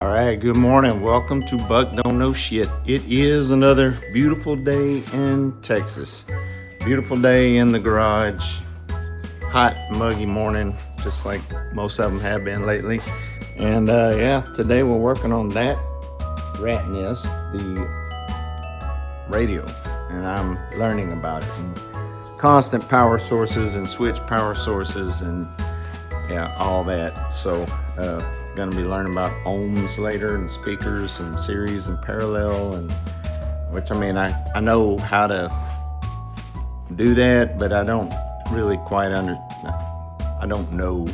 All right, good morning. Welcome to Buck Don't Know Shit. It is another beautiful day in Texas. Beautiful day in the garage. Hot, muggy morning, just like most of them have been lately. And yeah, today we're working on that rat nest, the radio, and I'm learning about it. And constant power sources and switch power sources and yeah, all that. So gonna be learning about ohms later and speakers and series and parallel, and which I know how to do that, but I don't really quite I don't know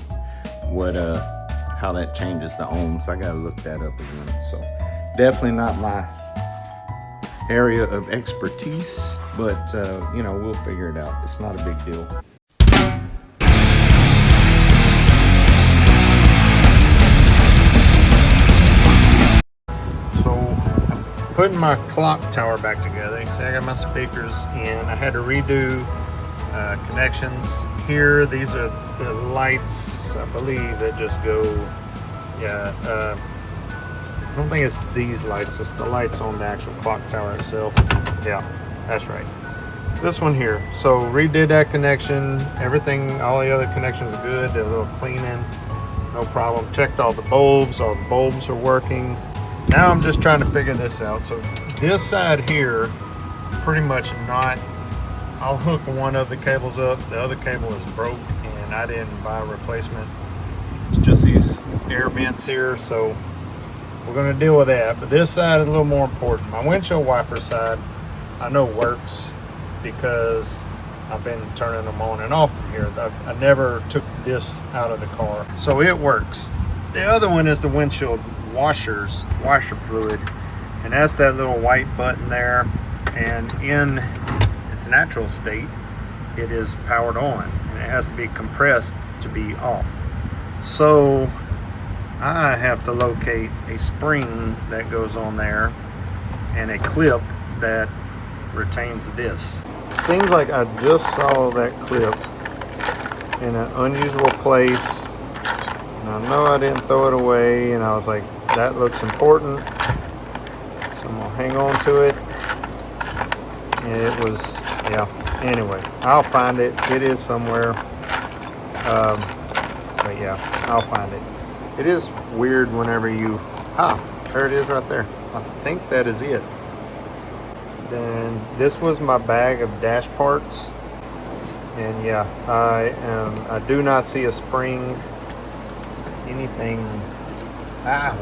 what how that changes the ohms. I gotta look that up again. So definitely not my area of expertise, but we'll figure it out. It's not a big deal. Putting my clock tower back together. You see I got my speakers in. I had to redo connections here. These are the lights, I believe, that just go, I don't think it's these lights, it's the lights on the actual clock tower itself. Yeah, that's right. This one here. So redid that connection. Everything, all the other connections are good. Did a little cleaning, no problem. Checked all the bulbs are working. Now I'm just trying to figure this out. So this side here, pretty much not, I'll hook one of the cables up. The other cable is broke and I didn't buy a replacement. It's just these air vents here. So we're gonna deal with that. But this side is a little more important. My windshield wiper side, I know works because I've been turning them on and off from here. I never took this out of the car. So it works. The other one is the windshield washer fluid, and that's that little white button there, and in its natural state it is powered on and it has to be compressed to be off. So I have to locate a spring that goes on there and a clip that retains this. Seems like I just saw that clip in an unusual place. I know I didn't throw it away, and I was like, that looks important, so I'm gonna hang on to it. And it was, yeah, anyway, I'll find it. It is somewhere, but yeah, I'll find it. It is weird whenever there it is right there. I think that is it. Then this was my bag of dash parts, and yeah, I do not see a spring, anything.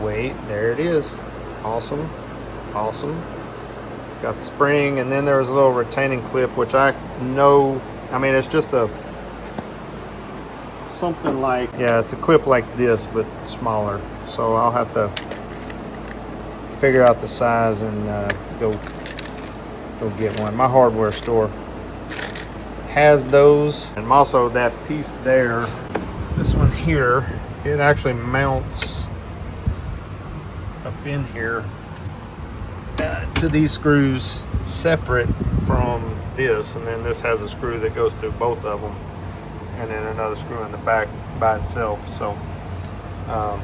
Wait, there it is. Awesome. Got the spring, and then there was a little retaining clip, which I know, it's just something like, it's a clip like this but smaller. So I'll have to figure out the size and go get one. My hardware store has those, and also that piece there, this one here, it actually mounts up in here to these screws separate from this, and then this has a screw that goes through both of them, and then another screw in the back by itself. So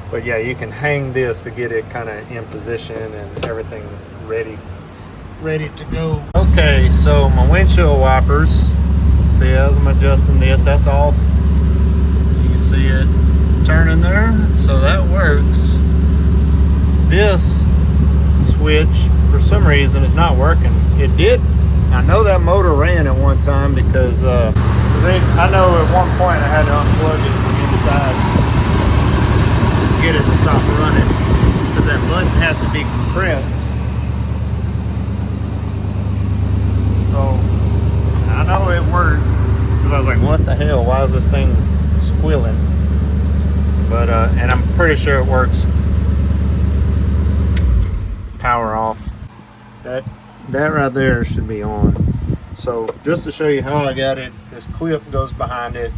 but yeah, you can hang this to get it kind of in position and everything ready to go. Okay, so my windshield wipers, see, as I'm adjusting this, that's off. You can see it turning there, so that works. This switch, for some reason, is not working. It did. I know that motor ran at one time because I know at one point I had to unplug it from inside to get it to stop running, because that button has to be compressed. So I know it worked, because I was like, what the hell, why is this thing squealing? But and I'm pretty sure it works. Power off. That right there should be on. So just to show you how I got it, this clip goes behind it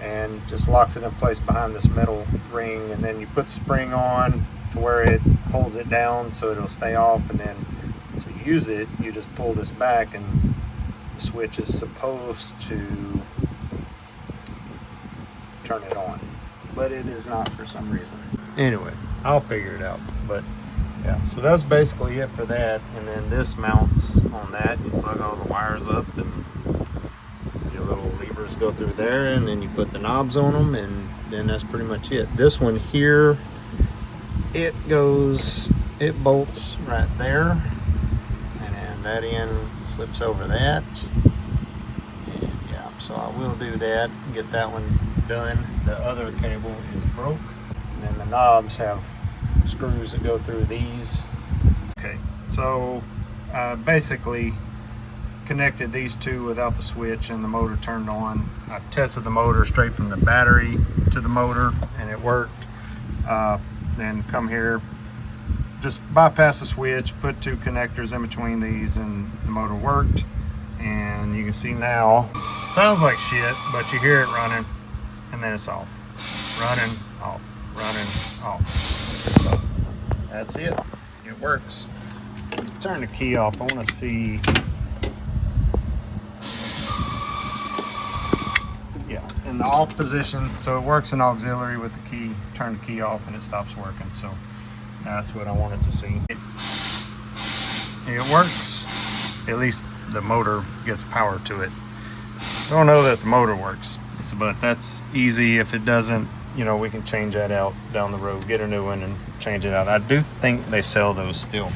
and just locks it in place behind this metal ring, and then you put the spring on to where it holds it down so it'll stay off, and then to use it you just pull this back and the switch is supposed to turn it on, but it is not for some reason. Anyway, I'll figure it out. But yeah, so that's basically it for that. And then this mounts on that. You plug all the wires up and your little levers go through there, and then you put the knobs on them, and then that's pretty much it. This one here, it bolts right there, and then that end slips over that. And yeah, so I will do that, get that one done. The other cable is broke, and then the knobs have screws that go through these. Okay, so basically connected these two without the switch, and the motor turned on. I tested the motor straight from the battery to the motor, and it worked. Then come here, just bypass the switch, put two connectors in between these, and the motor worked. And you can see now, sounds like shit, but you hear it running, and then it's off. Running, off, running, off. So that's it. It works. Turn the key off. I want to see. Yeah, in the off position, so it works in auxiliary with the key. Turn the key off and it stops working. So that's what I wanted to see. It works. At least the motor gets power to it. I don't know that the motor works, but that's easy. If it doesn't, you know, we can change that out down the road, get a new one and change it out. I do think they sell those still.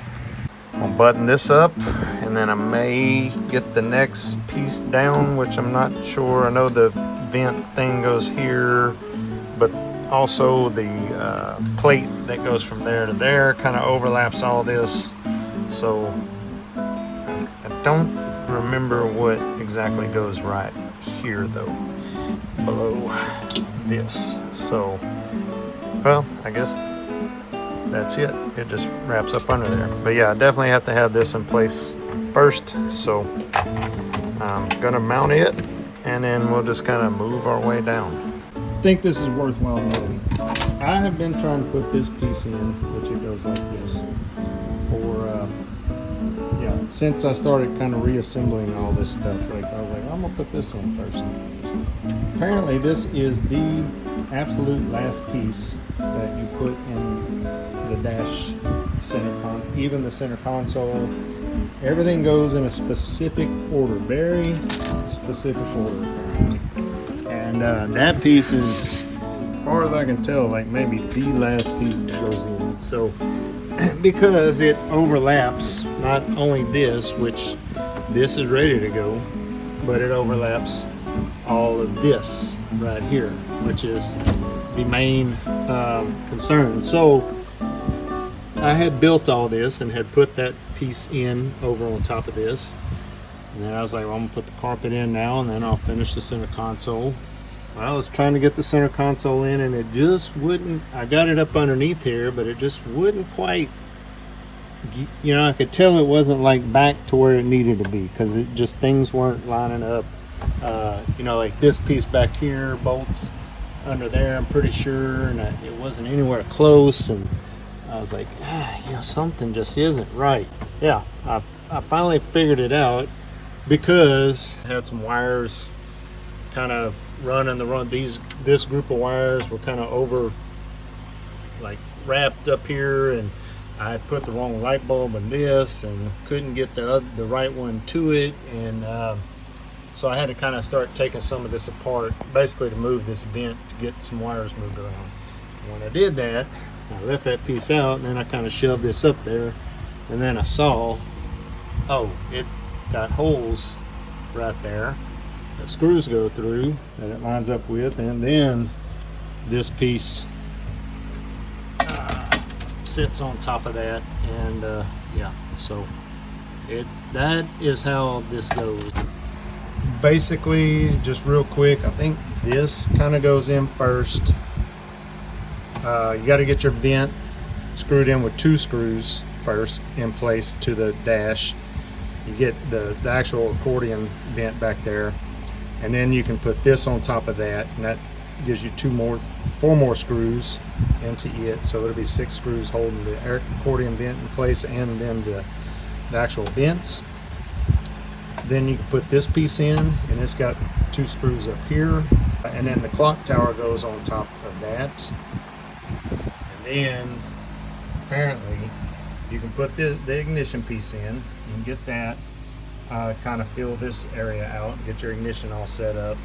I'll button this up, and then I may get the next piece down, which I'm not sure. I know the vent thing goes here, but also the plate that goes from there to there kind of overlaps all this. So I don't remember what exactly goes right here though, below this. So, well, I guess that's it. It just wraps up under there. But yeah, I definitely have to have this in place first. So I'm gonna mount it, and then we'll just kind of move our way down. I think this is worthwhile noting. I have been trying to put this piece in, which it goes like this, for yeah, since I started kind of reassembling all this stuff. Like, I was like, I'm gonna put this in first. Apparently this is the absolute last piece that you put in the dash center console. Even the center console, everything goes in a specific order, very specific order apparently. And that piece is, as far as I can tell, like maybe the last piece that goes in. So because it overlaps not only this, which this is ready to go, but it overlaps all of this right here, which is the main concern. So I had built all this and had put that piece in over on top of this, and then I was like, well, I'm gonna put the carpet in now, and then I'll finish the center console. Well, I was trying to get the center console in, and it just wouldn't. I got it up underneath here, but it just wouldn't quite, you know, I could tell it wasn't like back to where it needed to be, because it just, things weren't lining up. You know, like this piece back here bolts under there, I'm pretty sure, and it wasn't anywhere close, and I was like, you know, something just isn't right. Yeah, I finally figured it out, because I had some wires kind of running this group of wires were kind of over, like, wrapped up here, and I had put the wrong light bulb in this and couldn't get the right one to it, and so I had to kind of start taking some of this apart, basically to move this vent, to get some wires moved around. When I did that, I left that piece out, and then I kind of shoved this up there, and then I saw, oh, it got holes right there that screws go through, that it lines up with, and then this piece sits on top of that, and yeah, so that is how this goes. Basically, just real quick, I think this kind of goes in first. You got to get your vent screwed in with 2 screws first in place to the dash. You get the actual accordion vent back there, and then you can put this on top of that, and that gives you 4 more screws into it, so it'll be 6 screws holding the accordion vent in place, and then the actual vents. Then you can put this piece in, and it's got 2 screws up here, and then the clock tower goes on top of that. And then apparently you can put the ignition piece in. You can get that, kind of fill this area out, get your ignition all set up,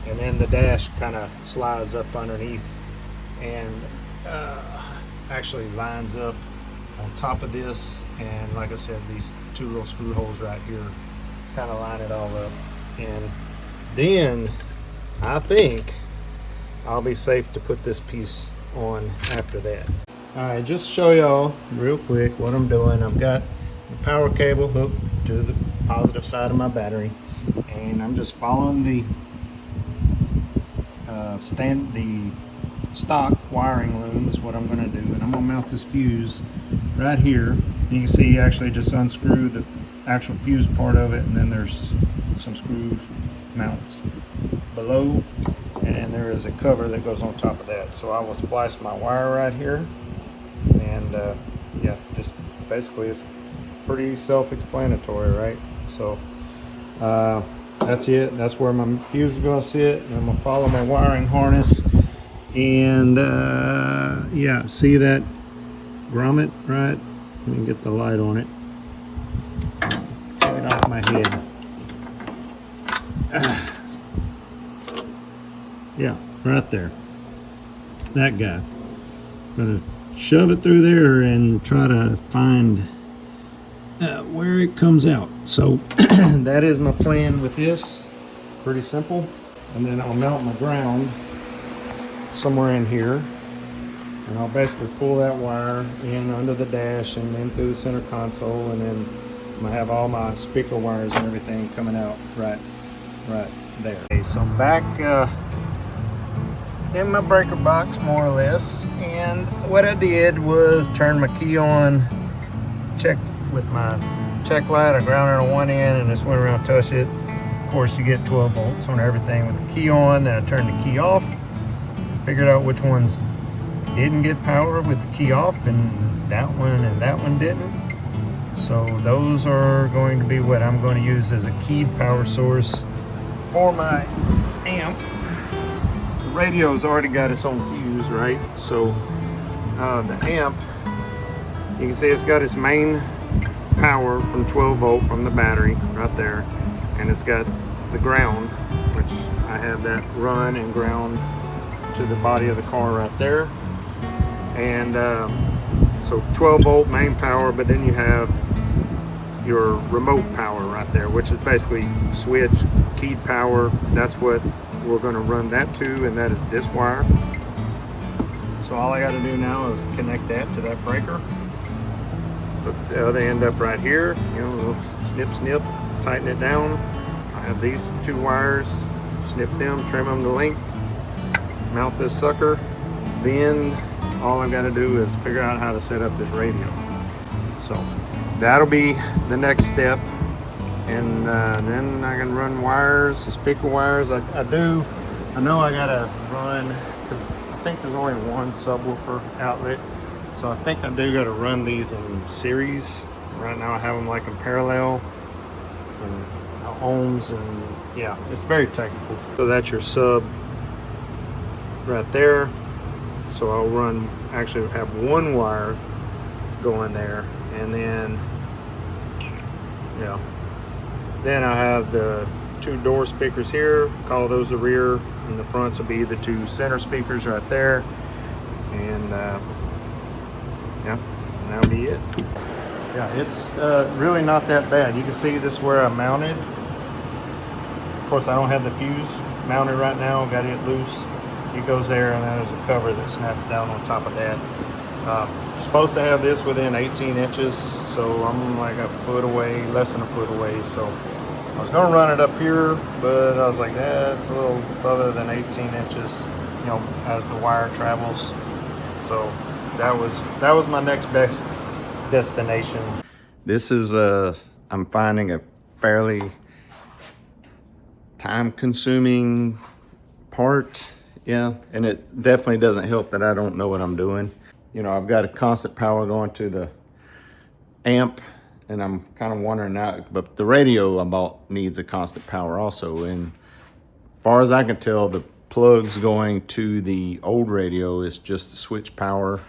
and then the dash kind of slides up underneath and actually lines up on top of this. And like I said, these two little screw holes right here kind of line it all up. And then I think I'll be safe to put this piece on after that. Alright, just to show y'all real quick what I'm doing. I've got the power cable hooked to the positive side of my battery, and I'm just following the stock wiring loom is what I'm going to do. And I'm going to mount this fuse right here. You can see actually just unscrew the actual fuse part of it, and then there's some screw mounts below, and then there is a cover that goes on top of that. So I will splice my wire right here, and yeah, just basically it's pretty self-explanatory, right? So that's it. That's where my fuse is going to sit, and I'm going to follow my wiring harness. And yeah, see that grommet, right? Let me get the light on it. Get it off my head. Yeah, right there. That guy. Gonna shove it through there and try to find where it comes out. So that is my plan with this. Pretty simple. And then I'll mount my ground somewhere in here, and I'll basically pull that wire in under the dash and then through the center console, and then I'm gonna have all my speaker wires and everything coming out right there. Okay, so I'm back in my breaker box more or less, and what I did was turn my key on, checked with my check light. I grounded on one end and just went around, touched it. Of course, you get 12 volts on everything with the key on. Then I turned the key off, figured out which ones didn't get power with the key off, and that one didn't. So those are going to be what I'm going to use as a keyed power source for my amp. The radio's already got its own fuse, right? So the amp, you can see it's got its main power from 12 volt from the battery right there, and it's got the ground, which I have that run and ground to the body of the car right there. And so 12 volt main power, but then you have your remote power right there, which is basically switch keyed power. That's what we're going to run that to, and that is this wire. So all I got to do now is connect that to that breaker, put the other end up right here, you know, a little snip, tighten it down. I have these two wires, snip them, trim them to length, mount this sucker. Then all I've got to do is figure out how to set up this radio. So that'll be the next step, and then I can run wires, the speaker wires. I know I gotta run, because I think there's only one subwoofer outlet, so I think I do gotta run these in series. Right now I have them like in parallel and ohms, and yeah, it's very technical. So that's your sub right there. So I'll actually have one wire going there, and then yeah, then I have the two door speakers here, call those the rear, and the fronts will be the two center speakers right there. And yeah, and that'll be it. Yeah, it's really not that bad. You can see this is where I mounted. Of course, I don't have the fuse mounted right now, got it loose. It goes there, and then there's a cover that snaps down on top of that. Supposed to have this within 18 inches, so I'm like a foot away, less than a foot away. So I was gonna run it up here, but I was like, it's a little further than 18 inches, you know, as the wire travels. So that was my next best destination. This is I'm finding a fairly time-consuming part. Yeah, and it definitely doesn't help that I don't know what I'm doing. You know, I've got a constant power going to the amp, and I'm kind of wondering now, but the radio I bought needs a constant power also. And as far as I can tell, the plugs going to the old radio is just to switch power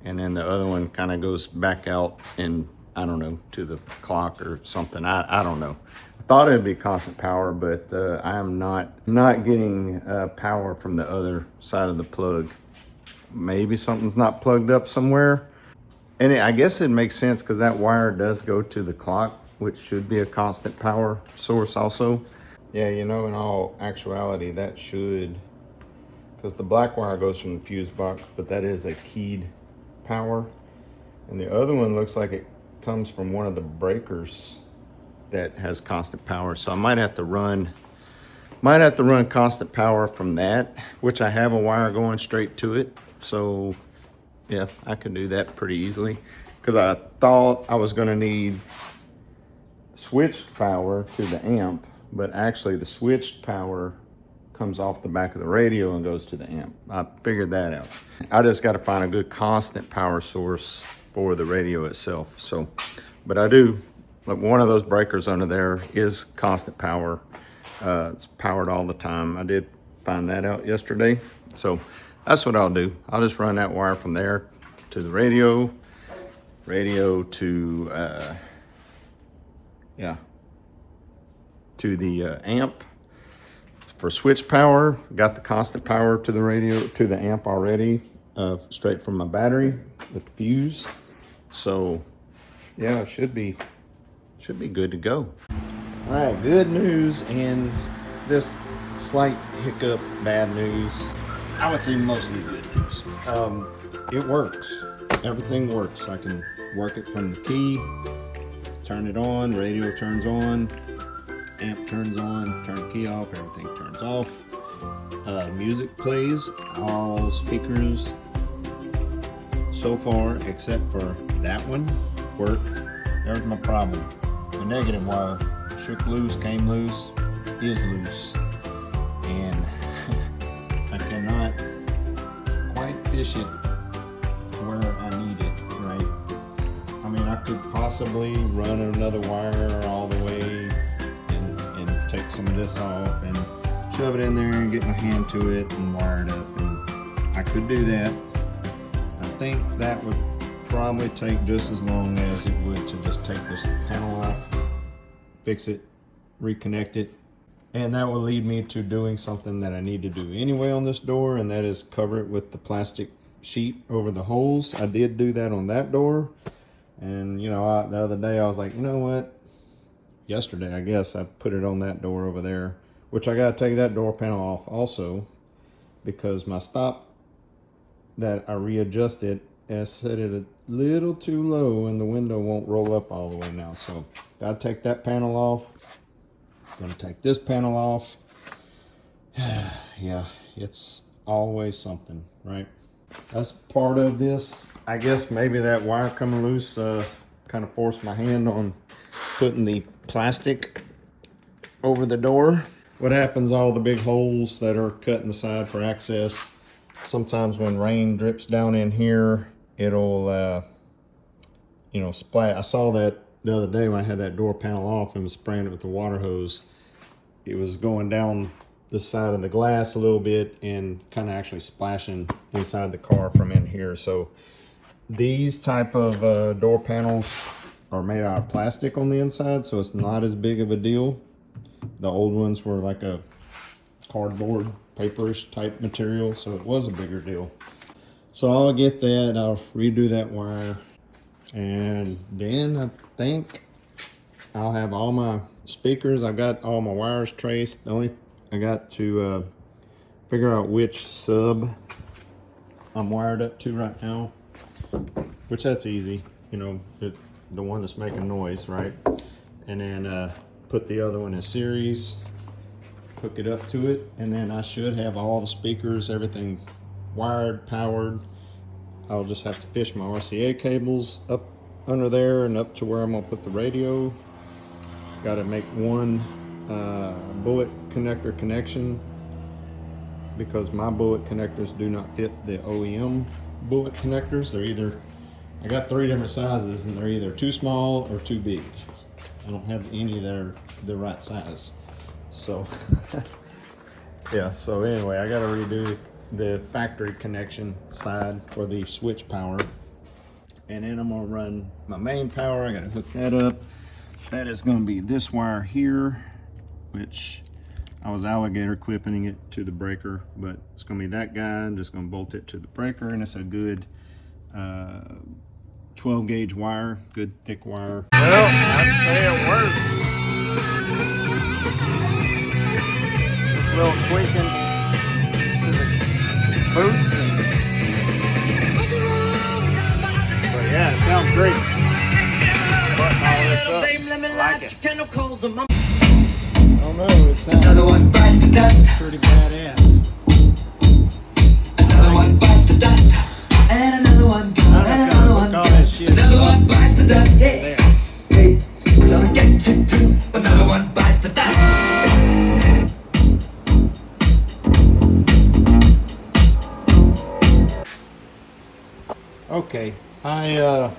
and then the other one kind of goes back out and I don't know, to the clock or something. I don't know. I thought it'd be constant power, but I am not getting power from the other side of the plug. Maybe something's not plugged up somewhere. And I guess it makes sense because that wire does go to the clock, which should be a constant power source also. Yeah, you know, in all actuality, that should, because the black wire goes from the fuse box, but that is a keyed power. And the other one looks like it comes from one of the breakers that has constant power. So I might have to run constant power from that, which I have a wire going straight to it. So yeah, I could do that pretty easily, because I thought I was gonna need switched power to the amp, but actually the switched power comes off the back of the radio and goes to the amp. I figured that out. I just got to find a good constant power source for the radio itself. So, but I do, like, one of those breakers under there is constant power. It's powered all the time. I did find that out yesterday. So that's what I'll do. I'll just run that wire from there to the radio to, to the amp. For switch power, got the constant power to the radio, to the amp already, straight from my battery with the fuse. So yeah, it should be good to go. All right, good news and this slight hiccup, bad news. I would say mostly good news. It works. Everything works. I can work it from the key, turn it on, radio turns on, amp turns on, turn the key off, everything turns off. Music plays, all speakers so far except for that one work. There's my problem. The negative wire shook loose, came loose, is loose, and I cannot quite fish it where I need it, right? I mean, I could possibly run another wire all the way and take some of this off and shove it in there and get my hand to it and wire it up, and I could do that. I think that would probably take just as long as it would to just take this panel off, fix it, reconnect it, and that will lead me to doing something that I need to do anyway on this door, and that is cover it with the plastic sheet over the holes. I did do that on that door, and you know, the other day I was like, you know what, yesterday I guess, I put it on that door over there, which I gotta take that door panel off also, because my stop that I readjusted has set it a little too low and the window won't roll up all the way now. So gotta take that panel off. Gonna take this panel off. Yeah, it's always something, right? That's part of this. I guess maybe that wire coming loose kind of forced my hand on putting the plastic over the door. What happens, all the big holes that are cut in the side for access, sometimes when rain drips down in here, it'll you know, splash. I saw that the other day when I had that door panel off and was spraying it with the water hose. It was going down the side of the glass a little bit and kind of actually splashing inside the car from in here. So these type of door panels are made out of plastic on the inside, so it's not as big of a deal. The old ones were like a cardboard, paperish type material, so it was a bigger deal. So I'll get that, I'll redo that wire, and then I think I'll have all my speakers. I've got all my wires traced. The only, I got to figure out which sub I'm wired up to right now, which that's easy, you know, the one that's making noise, right? And then put the other one in series, hook it up to it, and then I should have all the speakers, everything wired, powered. I'll just have to fish my RCA cables up under there and up to where I'm gonna put the radio. Got to make one bullet connector connection because my bullet connectors do not fit the OEM bullet connectors. They're either, I got 3 different sizes and they're either too small or too big. I don't have any that are the right size. So yeah, so anyway, I got to redo the factory connection side for the switch power, And then I'm gonna run my main power. I gotta hook that up. That is gonna be this wire here, which I was alligator clipping it to the breaker, but it's gonna be that guy. I'm just gonna bolt it to the breaker, and it's a good 12 gauge wire, good thick wire. Well, I'd say it works. This little tweaking to the boost. But yeah, it sounds great. Button all this up. I like it. I don't know, it sounds pretty badass. Another one bites the dust, and another one, and another one, another one bites the dust. Hey, hey, we're gonna get you through. Another one bites the dust. Okay, I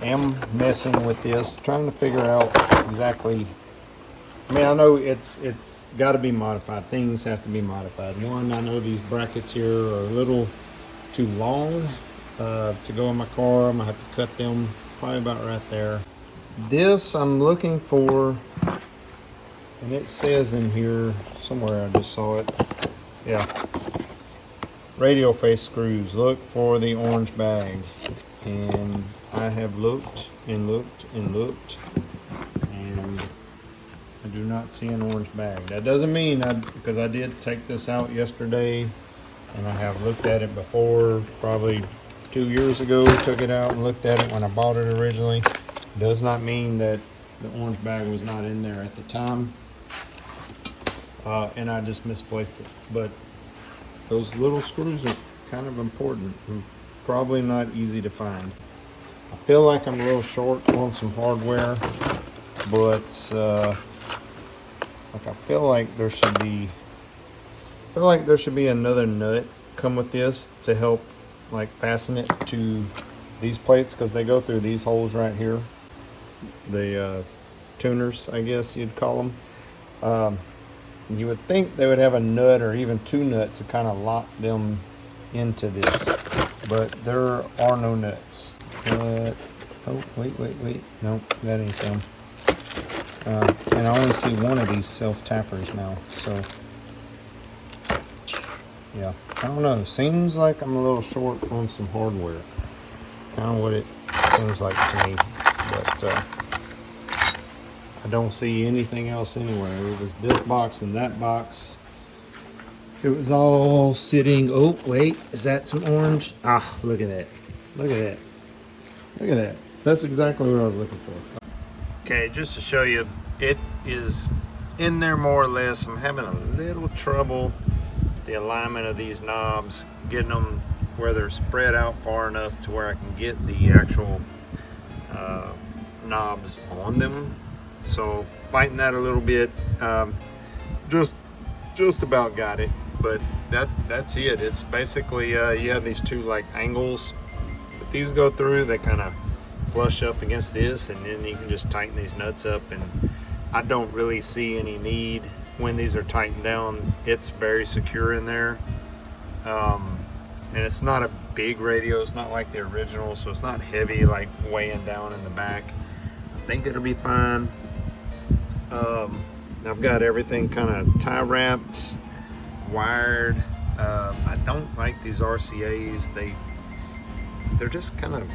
am messing with this, trying to figure out exactly. I mean, I know it's got to be modified. Things have to be modified. One, I know these brackets here are a little too long to go in my car. I'm gonna have to cut them probably about right there. This I'm looking for, and it says in here somewhere, I just saw it. Yeah. Radial face screws. Look for the orange bag. And I have looked and looked and looked, and I do not see an orange bag. That doesn't mean because I did take this out yesterday, and I have looked at it before, probably 2 years ago. Took it out and looked at it when I bought it originally. Does not mean that the orange bag was not in there at the time, and I just misplaced it. But those little screws are kind of important and probably not easy to find. I feel like I'm a little short on some hardware, but like I feel like there should be another nut come with this to help like fasten it to these plates, because they go through these holes right here, the tuners, I guess you'd call them. You would think they would have a nut or even two nuts to kind of lock them into this, but there are no nuts. But oh, wait, nope, that ain't them. And I only see one of these self tappers now, so yeah, I don't know. Seems like I'm a little short on some hardware. Kind of what it seems like to me, but I don't see anything else anywhere. It was this box and that box. It was all sitting. Oh, wait, is that some orange? Ah, look at that. Look at that. Look at that. That's exactly what I was looking for. Okay, just to show you, it is in there more or less. I'm having a little trouble the alignment of these knobs, getting them where they're spread out far enough to where I can get the actual knobs on them. So fighting that a little bit, just about got it, but that's it. It's basically you have these two like angles that these go through. They kind of flush up against this, and then you can just tighten these nuts up. And I don't really see any need when these are tightened down. It's very secure in there, and it's not a big radio. It's not like the original, so it's not heavy like weighing down in the back. I think it'll be fine. I've got everything kind of tie wrapped, wired. I don't like these RCAs. They're just kind of,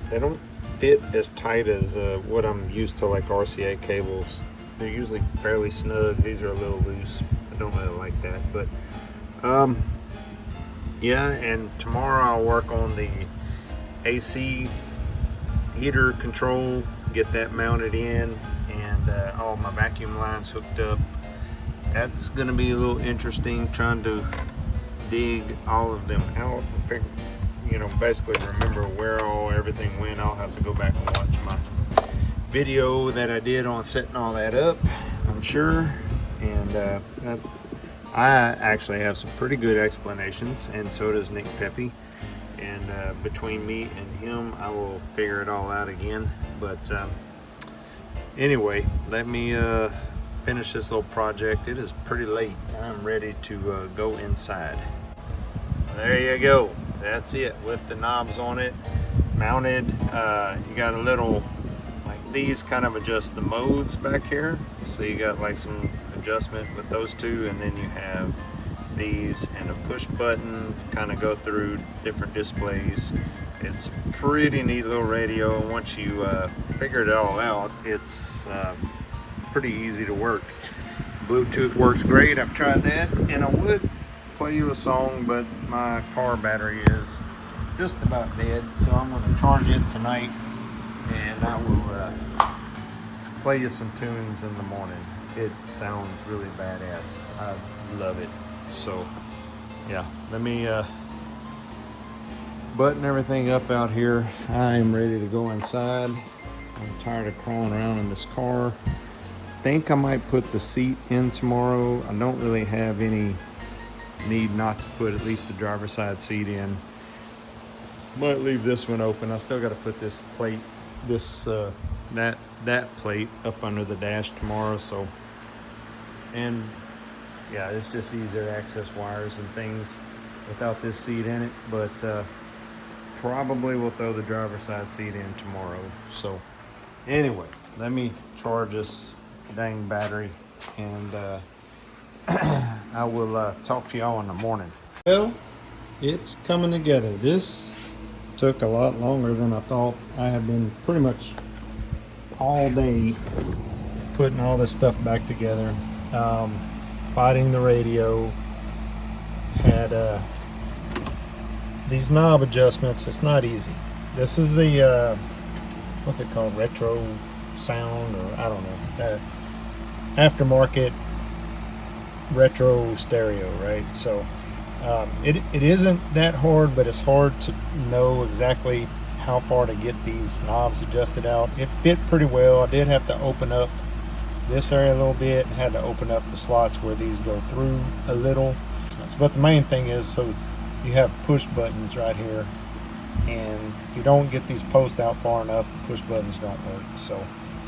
they don't fit as tight as what I'm used to, like RCA cables. They're usually fairly snug. These are a little loose. I don't really like that, but yeah. And tomorrow I'll work on the AC heater control, get that mounted in, and all my vacuum lines hooked up. That's gonna be a little interesting, trying to dig all of them out and figure, basically remember where everything went. I'll have to go back and watch my video that I did on setting all that up, I'm sure. And I actually have some pretty good explanations, and so does Nick Pepe. And between me and him, I will figure it all out again. But anyway, let me finish this little project. It is pretty late. I'm ready to go inside. There you go. That's it with the knobs on it. mounted. You got a little, like these kind of adjust the modes back here. So you got like some adjustment with those two, and then you have these and a push button kind of go through different displays. It's a pretty neat little radio, and once you figure it all out, it's pretty easy to work. Bluetooth works great. I've tried that, and I would play you a song, but my car battery is just about dead, so I'm going to charge it tonight, and I will play you some tunes in the morning. It sounds really badass. I love it. So yeah, let me button everything up out here. I am ready to go inside. I'm tired of crawling around in this car. Think I might put the seat in tomorrow. I don't really have any need not to put at least the driver's side seat in. Might leave this one open. I still got to put this plate, that plate up under the dash tomorrow. So, and yeah, it's just easier to access wires and things without this seat in it. But probably will throw the driver's side seat in tomorrow. So anyway, let me charge this dang battery, and I will talk to y'all in the morning. Well, it's coming together. This took a lot longer than I thought. I have been pretty much all day putting all this stuff back together, fighting the radio. Had these knob adjustments. It's not easy. This is the what's it called, retro sound, or I don't know, aftermarket retro stereo, right? So it isn't that hard, but it's hard to know exactly how far to get these knobs adjusted out. It fit pretty well. I did have to open up this area a little bit, and had to open up the slots where these go through a little. But the main thing is, so you have push buttons right here, and if you don't get these posts out far enough, the push buttons don't work. So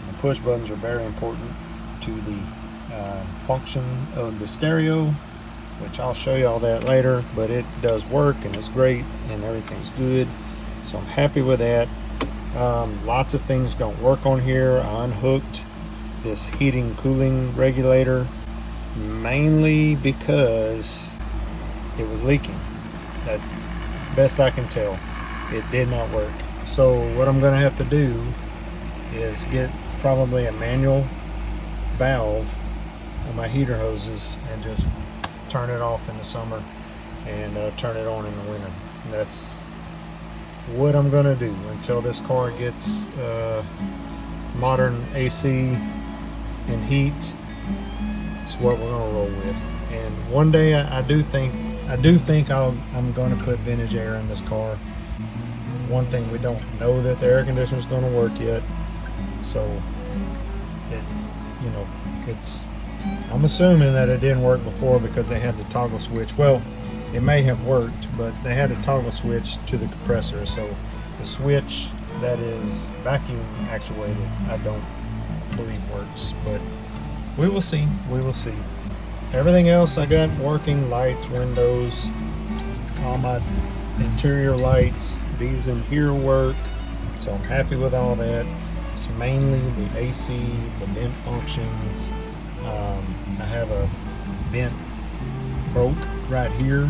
the push buttons are very important to the function of the stereo, which I'll show you all that later, but it does work, and it's great, and everything's good. So I'm happy with that. Lots of things don't work on here. I unhooked this heating cooling regulator mainly because it was leaking. That best I can tell, it did not work. So what I'm going to have to do is get probably a manual valve on my heater hoses and just turn it off in the summer and turn it on in the winter. And that's what I'm going to do until this car gets modern AC and heat. It's what we're going to roll with. And one day I do think I'm going to put vintage air in this car. One thing, we don't know that the air conditioner is going to work yet, so I'm assuming that it didn't work before because they had the toggle switch. Well, it may have worked, but they had a toggle switch to the compressor, so the switch that is vacuum actuated, I don't believe works, but we will see. Everything else I got working: lights, windows, all my interior lights. These in here work, so I'm happy with all that. It's mainly the AC, the vent functions. I have a vent broke right here,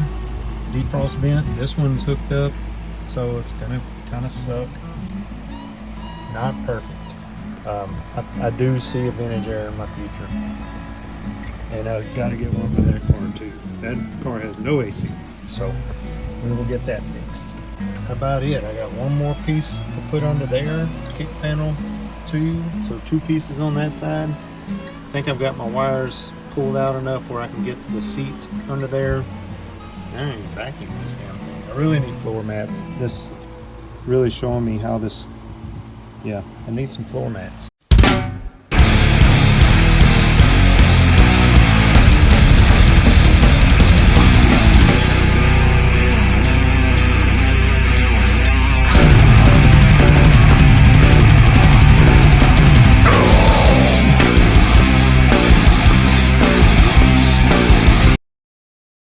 defrost vent. This one's hooked up, so it's gonna kind of suck. Not perfect. I do see a vintage air in my future, and I've got to get one for that car too. That car has no AC, so we will get that fixed. About it. I got one more piece to put under there, kick panel 2, so 2 pieces on that side. I think I've got my wires pulled out enough where I can get the seat under there. I ain't even vacuum this damn thing. I really need floor mats. This really showing me how this, yeah, I need some floor mats.